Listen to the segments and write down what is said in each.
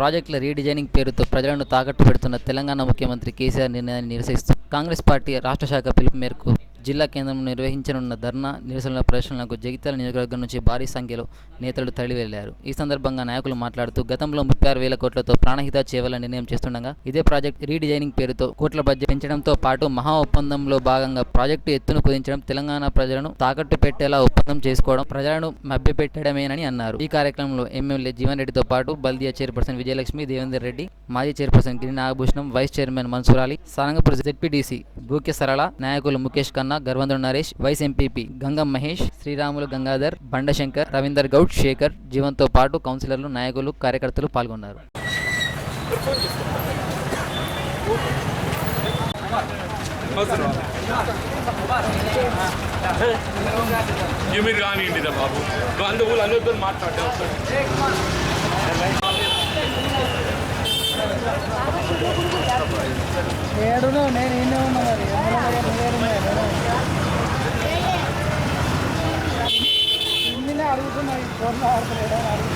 ప్రాజెక్టుల రీడిజైనింగ్ పేరుతో ప్రజలను తాకట్టు పెడుతున్న తెలంగాణ ముఖ్యమంత్రి కేసీఆర్ నిర్ణయాన్ని నిరసిస్తూ కాంగ్రెస్ పార్టీ రాష్ట్ర శాఖ పిలుపు మేరకు జిల్లా కేంద్రంలో నిర్వహించనున్న ధర్నా నిరసనల ప్రదర్శనలకు జగిత్యాల నియోజకవర్గం నుంచి భారీ సంఖ్యలో నేతలు తరలి వెళ్లారు. ఈ సందర్భంగా నాయకులు మాట్లాడుతూ గతంలో 36,000 కోట్లతో ప్రాణహిత చేయాలని నిర్ణయం చేస్తుండగా ఇదే ప్రాజెక్ట్ రీడిజైనింగ్ పేరుతో కోట్ల బడ్జెట్ పెంచడంతో పాటు మహా ఒప్పందంలో భాగంగా ప్రాజెక్టు ఎత్తును కుదించడం, తెలంగాణ ప్రజలను తాకట్టు పెట్టేలా ఒప్పందం చేసుకోవడం ప్రజలను మభ్యపెట్టడమేనని అన్నారు. ఈ కార్యక్రమంలో ఎమ్మెల్యే జీవన్ రెడ్డితో పాటు బల్దియా చైర్పర్సన్ విజయలక్ష్మి, దేవేందర్ రెడ్డి, మాజీ chairperson Giri Nagabhushanam, vice chairman Mansoor Ali, Sarangapur ZPTC Bukya Sarala, నాయకులు ముఖేష్ ఖన్నా, గర్వంద్ర నరేష్, వైస్ ఎంపీపీ గంగం మహేష్, శ్రీరాములు గంగాధర్, బండశంకర్, రవీందర్ గౌడ్, శేఖర్, జీవన్తో పాటు కౌన్సిలర్లు, నాయకులు, కార్యకర్తలు పాల్గొన్నారు. మీరు కానివ్వండి బాబు, అందుకు అందరితో మాట్లాడారు. ఏడును నేను ఈయనే ఉన్నా మరి ఇన్నినే అడుగుతున్నా ఈ ఫోన్లో ఆడుతున్నాడు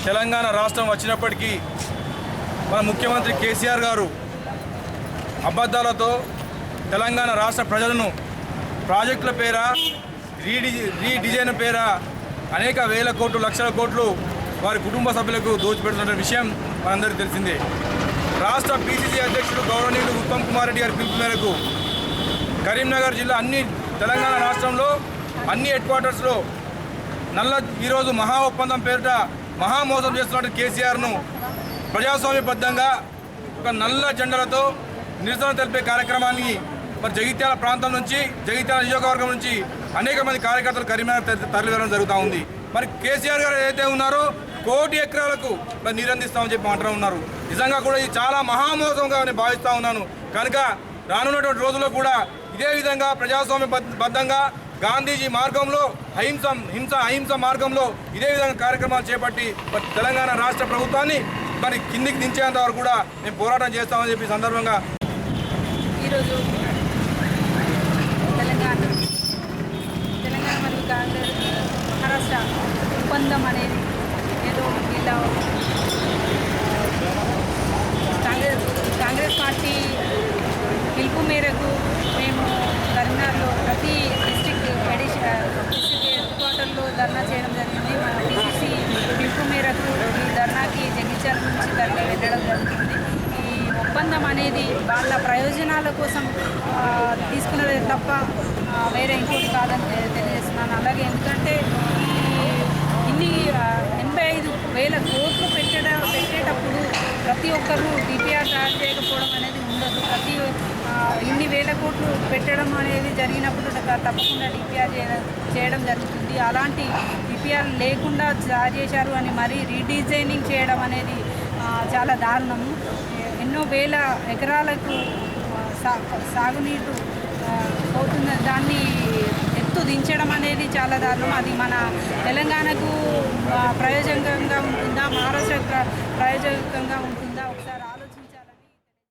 తెలంగాణ రాష్ట్రం వచ్చినప్పటికీ మన ముఖ్యమంత్రి కేసీఆర్ గారు అబద్ధాలతో తెలంగాణ రాష్ట్ర ప్రజలను ప్రాజెక్టుల పేర రీడిజైన్ పేర అనేక వేల కోట్లు, లక్షల కోట్లు వారి కుటుంబ సభ్యులకు దోచిపెడుతున్న విషయం మనందరికీ తెలిసిందే. రాష్ట్ర పిసిసి అధ్యక్షుడు గౌరవనీయులు ఉత్తమ్ కుమార్ రెడ్డి గారి పిలుపు మేరకు కరీంనగర్ జిల్లా తెలంగాణ రాష్ట్రంలో అన్ని హెడ్ క్వార్టర్స్లో ఈరోజు మహా ఒప్పందం పేరిట మహామోసం చేస్తున్న కేసీఆర్ను ప్రజాస్వామ్యబద్ధంగా ఒక నల్ల జెండాలతో నిరసన తెలిపే కార్యక్రమాన్ని మరి జగిత్యాల ప్రాంతం నుంచి, జగిత్యాల నియోజకవర్గం నుంచి అనేక మంది కార్యకర్తలు కరీంనగర్ తరలి వెళ్ళడం జరుగుతూ ఉంది. మరి కేసీఆర్ గారు ఏదైతే ఉన్నారో 1 కోటి ఎకరాలకు మరి నీరు అందిస్తామని చెప్పి అంటూ ఉన్నారు. నిజంగా కూడా ఇది చాలా మహామోసంగా నేను భావిస్తూ ఉన్నాను. కనుక రానున్నటువంటి రోజుల్లో కూడా ఇదే విధంగా ప్రజాస్వామ్యబద్ధంగా గాంధీజీ మార్గంలో అహింస మార్గంలో ఇదే విధంగా కార్యక్రమాలు చేపట్టి మరి తెలంగాణ రాష్ట్ర ప్రభుత్వాన్ని మరి కిందికి దించేంత వరకు కూడా మేము పోరాటం చేస్తామని చెప్పి సందర్భంగా ఈరోజు తెలంగాణ మరియు మహారాష్ట్ర ఒప్పందం అనేది ఏదో ఇలా కాంగ్రెస్ పార్టీ పిలుపు మేరకు మేము కరీంనగర్లో ప్రతి డిస్ట్రిక్ట్ హెడ్ క్వార్టర్లో ధర్నా చేయడం జరిగింది. మన పిసిసి పిలుపు మేరకు ఈ ధర్నాకి జగిత్యాల నుంచి తరలి వెళ్ళడం జరుగుతుంది. ఈ ఒప్పందం అనేది వాళ్ళ ప్రయోజనాల కోసం తీసుకున్నదే తప్ప వేరే ఇంకోటి కాదని తెలియజేస్తున్నాను. అలాగే ఎందుకంటే ఇన్ని 85,000 కోట్లు పెట్టేటప్పుడు ప్రతి ఒక్కరు డిపిఆర్ తయారు చేయకపోవడం అనేది ఉండదు. ఇన్ని వేల కోట్లు పెట్టడం అనేది జరిగినప్పుడు తప్పకుండా డిపిఆర్ చేయడం జరుగుతుంది. అలాంటి డిపిఆర్ లేకుండా తయారు చేశారు అని మరీ రీడిజైనింగ్ చేయడం అనేది చాలా దారుణము. ఎన్నో వేల ఎకరాలకు సాగునీరు పోతున్న దాన్ని ఎత్తు దించడం అనేది చాలా దారుణం. అది మన తెలంగాణకు ప్రయోజనకంగా ఉంటుందా, మహారాష్ట్రకు ప్రయోజనకంగా ఉంటుందా